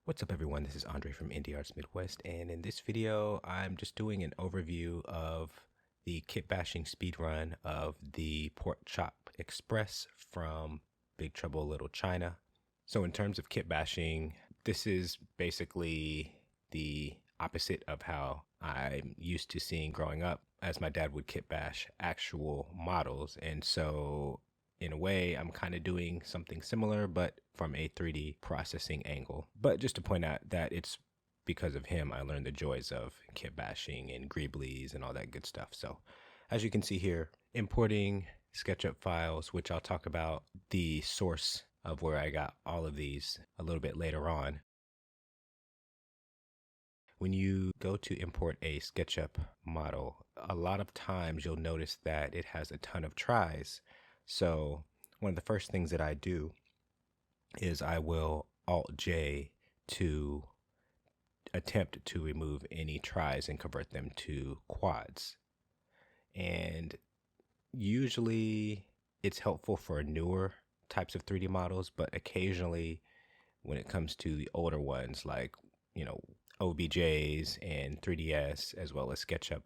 What's up everyone, this is Andre from Indie Arts Midwest, and in this video I'm just doing an overview of the kit bashing speedrun of the Porkchop Express from Big Trouble Little China. So in terms of kit bashing, this is basically the opposite of how I'm used to seeing growing up, as my dad would kit bash actual models. And so in a way, I'm kind of doing something similar, but from a 3D processing angle. But just to point out that it's because of him, I learned the joys of kit bashing and greeblies and all that good stuff. So as you can see here, importing SketchUp files, which I'll talk about the source of where I got all of these a little bit later on. When you go to import a SketchUp model, a lot of times you'll notice that it has a ton of tries. So one of the first things that I do is I will Alt-J to attempt to remove any tries and convert them to quads. And usually it's helpful for newer types of 3D models, but occasionally when it comes to the older ones like, OBJs and 3DS as well as SketchUp,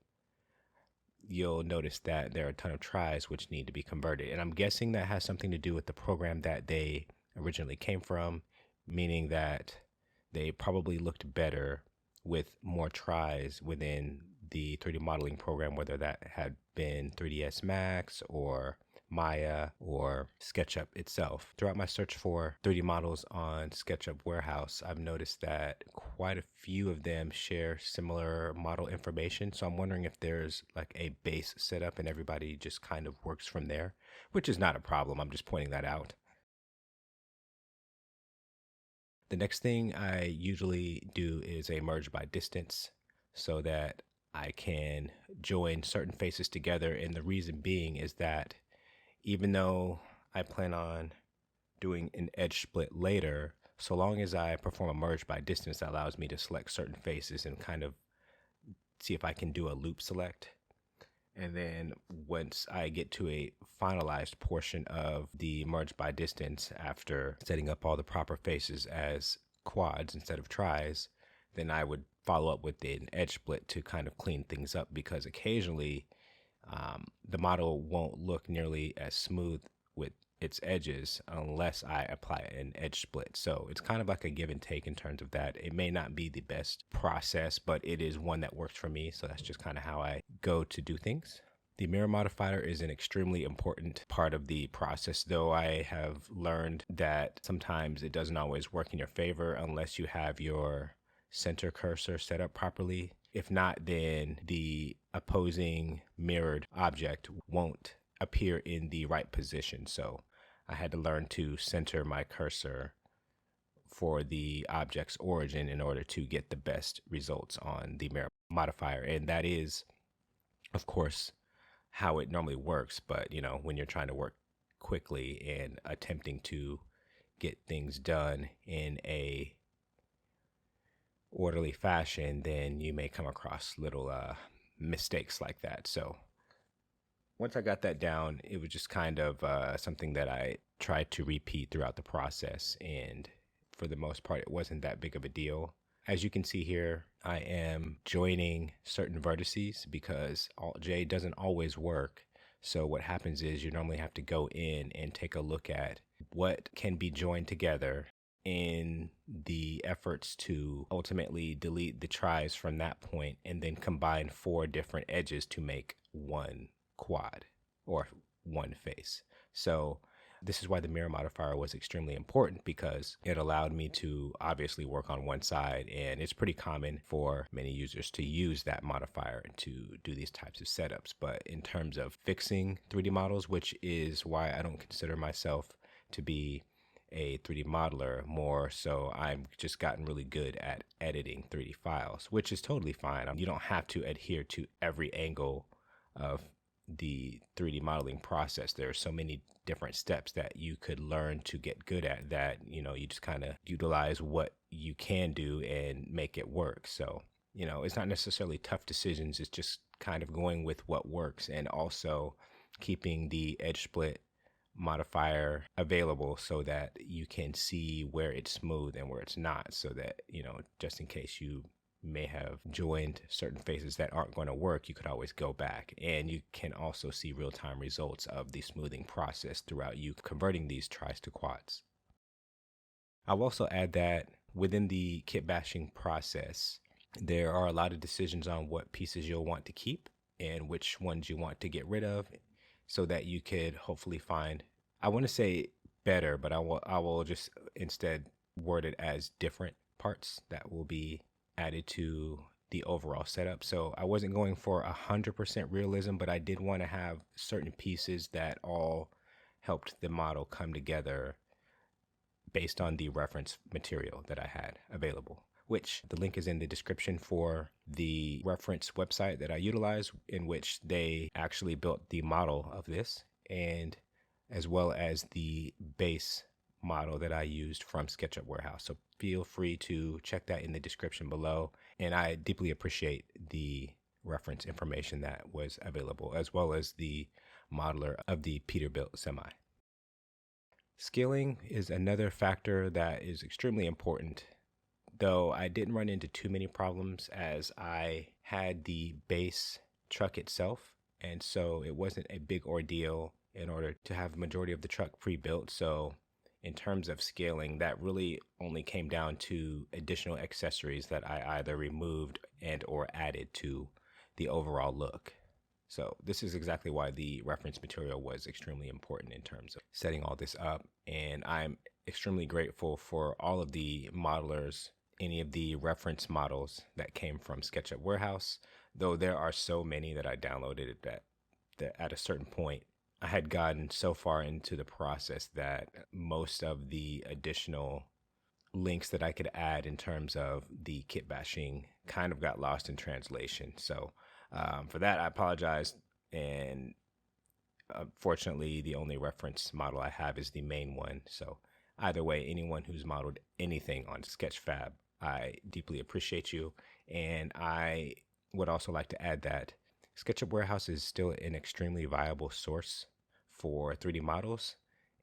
you'll notice that there are a ton of tries which need to be converted. And I'm guessing that has something to do with the program that they originally came from, meaning that they probably looked better with more tries within the 3D modeling program, whether that had been 3ds Max or Maya or SketchUp itself. Throughout my search for 3D models on SketchUp Warehouse, I've noticed that quite a few of them share similar model information. So I'm wondering if there's like a base setup and everybody just kind of works from there, which is not a problem. I'm just pointing that out. The next thing I usually do is a merge by distance so that I can join certain faces together. And the reason being is that even though I plan on doing an edge split later, so long as I perform a merge by distance, that allows me to select certain faces and kind of see if I can do a loop select. And then once I get to a finalized portion of the merge by distance, after setting up all the proper faces as quads instead of tries, then I would follow up with an edge split to kind of clean things up, because occasionally the model won't look nearly as smooth with its edges unless I apply an edge split. So it's kind of like a give and take in terms of that. It may not be the best process, but it is one that works for me. So that's just kind of how I go to do things. The mirror modifier is an extremely important part of the process, though I have learned that sometimes it doesn't always work in your favor unless you have your center cursor set up properly. If not, then the opposing mirrored object won't appear in the right position. So I had to learn to center my cursor for the object's origin in order to get the best results on the mirror modifier. And that is, of course, how it normally works. But, when you're trying to work quickly and attempting to get things done in a orderly fashion, then you may come across little mistakes like that. So once I got that down, it was just kind of something that I tried to repeat throughout the process. And for the most part, it wasn't that big of a deal. As you can see here, I am joining certain vertices because Alt-J doesn't always work. So what happens is you normally have to go in and take a look at what can be joined together in the efforts to ultimately delete the tries from that point and then combine 4 different edges to make one quad or one face. So this is why the mirror modifier was extremely important, because it allowed me to obviously work on one side, and it's pretty common for many users to use that modifier to do these types of setups. But in terms of fixing 3D models, which is why I don't consider myself to be a 3D modeler, more so I've just gotten really good at editing 3D files, which is totally fine. You don't have to adhere to every angle of the 3D modeling process. There are so many different steps that you could learn to get good at that, you just kind of utilize what you can do and make it work. So, it's not necessarily tough decisions. It's just kind of going with what works, and also keeping the edge split modifier available so that you can see where it's smooth and where it's not, so that, just in case you may have joined certain faces that aren't going to work, you could always go back. And you can also see real-time results of the smoothing process throughout you converting these tries to quads. I'll also add that within the kit bashing process, there are a lot of decisions on what pieces you'll want to keep and which ones you want to get rid of, so that you could hopefully find, I want to say better, but I will just instead word it as different parts that will be added to the overall setup. So I wasn't going for 100% realism, but I did want to have certain pieces that all helped the model come together based on the reference material that I had available, which the link is in the description for the reference website that I utilize, in which they actually built the model of this, and as well as the base model that I used from SketchUp Warehouse. So feel free to check that in the description below. And I deeply appreciate the reference information that was available, as well as the modeler of the Peterbilt semi. Scaling is another factor that is extremely important, though I didn't run into too many problems as I had the base truck itself, and so it wasn't a big ordeal in order to have the majority of the truck pre-built. So in terms of scaling, that really only came down to additional accessories that I either removed and or added to the overall look. So this is exactly why the reference material was extremely important in terms of setting all this up. And I'm extremely grateful for all of the modelers, any of the reference models that came from SketchUp Warehouse, though there are so many that I downloaded that at a certain point, I had gotten so far into the process that most of the additional links that I could add in terms of the kit bashing kind of got lost in translation. So for that, I apologize. And unfortunately, the only reference model I have is the main one. So either way, anyone who's modeled anything on Sketchfab, I deeply appreciate you. And I would also like to add that SketchUp Warehouse is still an extremely viable source for 3D models.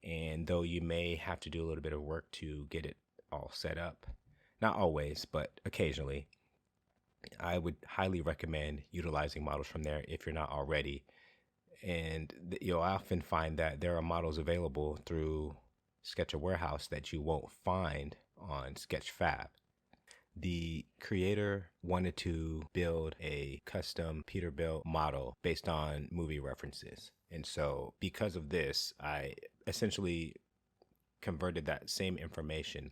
And though you may have to do a little bit of work to get it all set up, not always, but occasionally, I would highly recommend utilizing models from there if you're not already. And you'll often find that there are models available through SketchUp Warehouse that you won't find on Sketchfab. The creator wanted to build a custom Peterbilt model based on movie references. And so because of this, I essentially converted that same information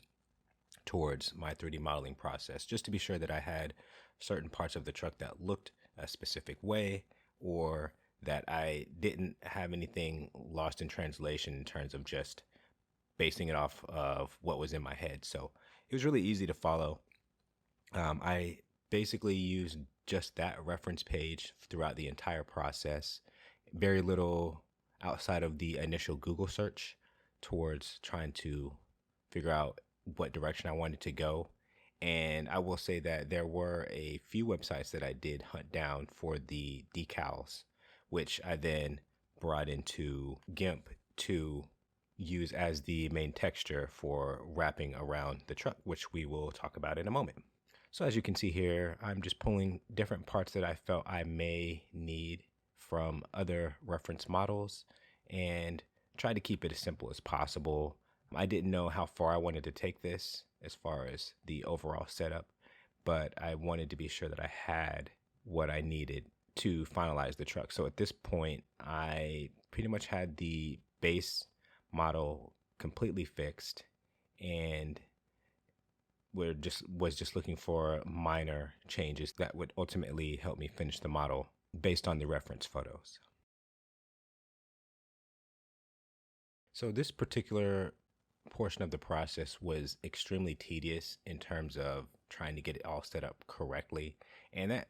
towards my 3D modeling process, just to be sure that I had certain parts of the truck that looked a specific way, or that I didn't have anything lost in translation in terms of just basing it off of what was in my head. So it was really easy to follow. I basically used just that reference page throughout the entire process. Very little outside of the initial Google search towards trying to figure out what direction I wanted to go. And I will say that there were a few websites that I did hunt down for the decals, which I then brought into GIMP to use as the main texture for wrapping around the truck, which we will talk about in a moment. So as you can see here, I'm just pulling different parts that I felt I may need from other reference models and try to keep it as simple as possible. I didn't know how far I wanted to take this as far as the overall setup, but I wanted to be sure that I had what I needed to finalize the truck. So at this point, I pretty much had the base model completely fixed, and was just looking for minor changes that would ultimately help me finish the model based on the reference photos. So this particular portion of the process was extremely tedious in terms of trying to get it all set up correctly, and that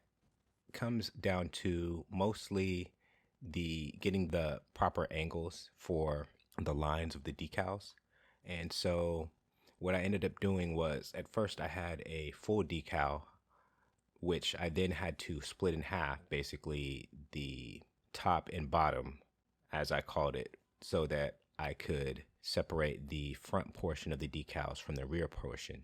comes down to mostly the getting the proper angles for the lines of the decals. And so what I ended up doing was, at first I had a full decal, which I then had to split in half, basically the top and bottom, as I called it, so that I could separate the front portion of the decals from the rear portion.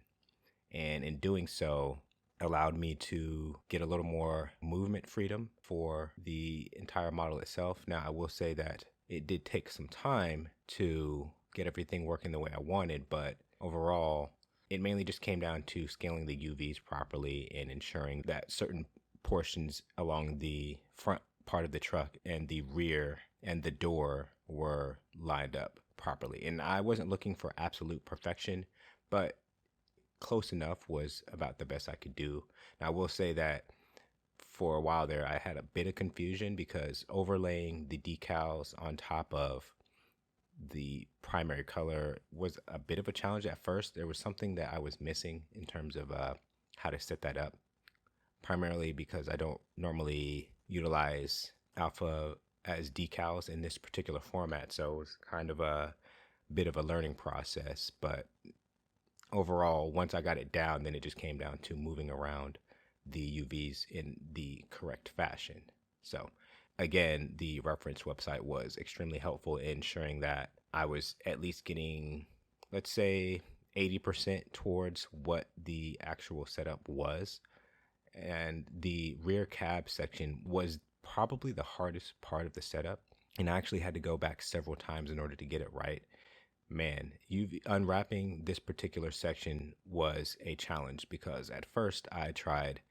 And in doing so, allowed me to get a little more movement freedom for the entire model itself. Now, I will say that it did take some time to get everything working the way I wanted, but overall, it mainly just came down to scaling the UVs properly and ensuring that certain portions along the front part of the truck and the rear and the door were lined up properly. And I wasn't looking for absolute perfection, but close enough was about the best I could do. Now, I will say that for a while there, I had a bit of confusion because overlaying the decals on top of the primary color was a bit of a challenge at first. There was something that I was missing in terms of how to set that up, primarily because I don't normally utilize alpha as decals in this particular format. So it was kind of a bit of a learning process, but overall, once I got it down, then it just came down to moving around the UVs in the correct fashion. So again, the reference website was extremely helpful in ensuring that I was at least getting, let's say, 80% towards what the actual setup was. And the rear cab section was probably the hardest part of the setup. And I actually had to go back several times in order to get it right. Man, unwrapping this particular section was a challenge because at first I tried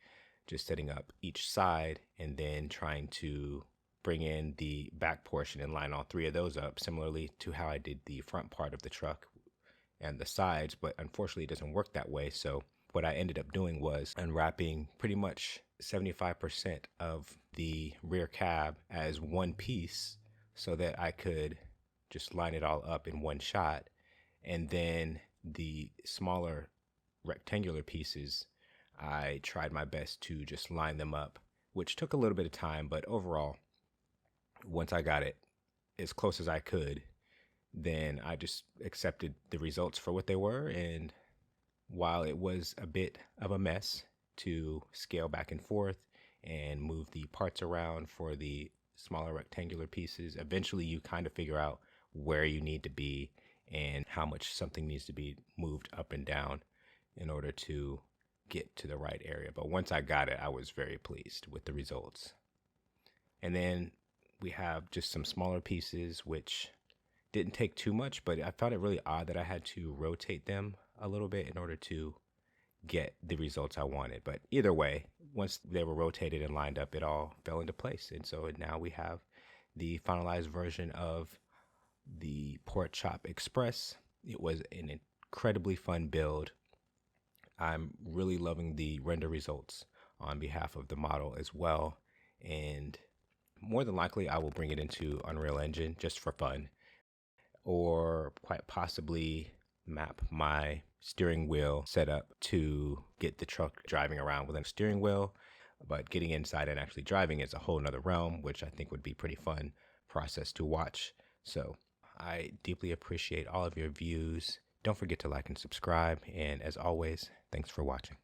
just setting up each side and then trying to bring in the back portion and line all three of those up, similarly to how I did the front part of the truck and the sides, but unfortunately it doesn't work that way. So what I ended up doing was unwrapping pretty much 75% of the rear cab as one piece so that I could just line it all up in one shot. And then the smaller rectangular pieces, I tried my best to just line them up, which took a little bit of time, but overall, once I got it as close as I could, then I just accepted the results for what they were. And while it was a bit of a mess to scale back and forth and move the parts around for the smaller rectangular pieces, eventually you kind of figure out where you need to be and how much something needs to be moved up and down in order to get to the right area. But once I got it, I was very pleased with the results. And then we have just some smaller pieces, which didn't take too much, but I found it really odd that I had to rotate them a little bit in order to get the results I wanted. But either way, once they were rotated and lined up, it all fell into place. And so now we have the finalized version of the Porkchop Express. It was an incredibly fun build. I'm really loving the render results on behalf of the model as well. And more than likely, I will bring it into Unreal Engine just for fun, or quite possibly map my steering wheel setup to get the truck driving around with a steering wheel. But getting inside and actually driving is a whole nother realm, which I think would be pretty fun process to watch. So I deeply appreciate all of your views. Don't forget to like and subscribe. And as always, thanks for watching.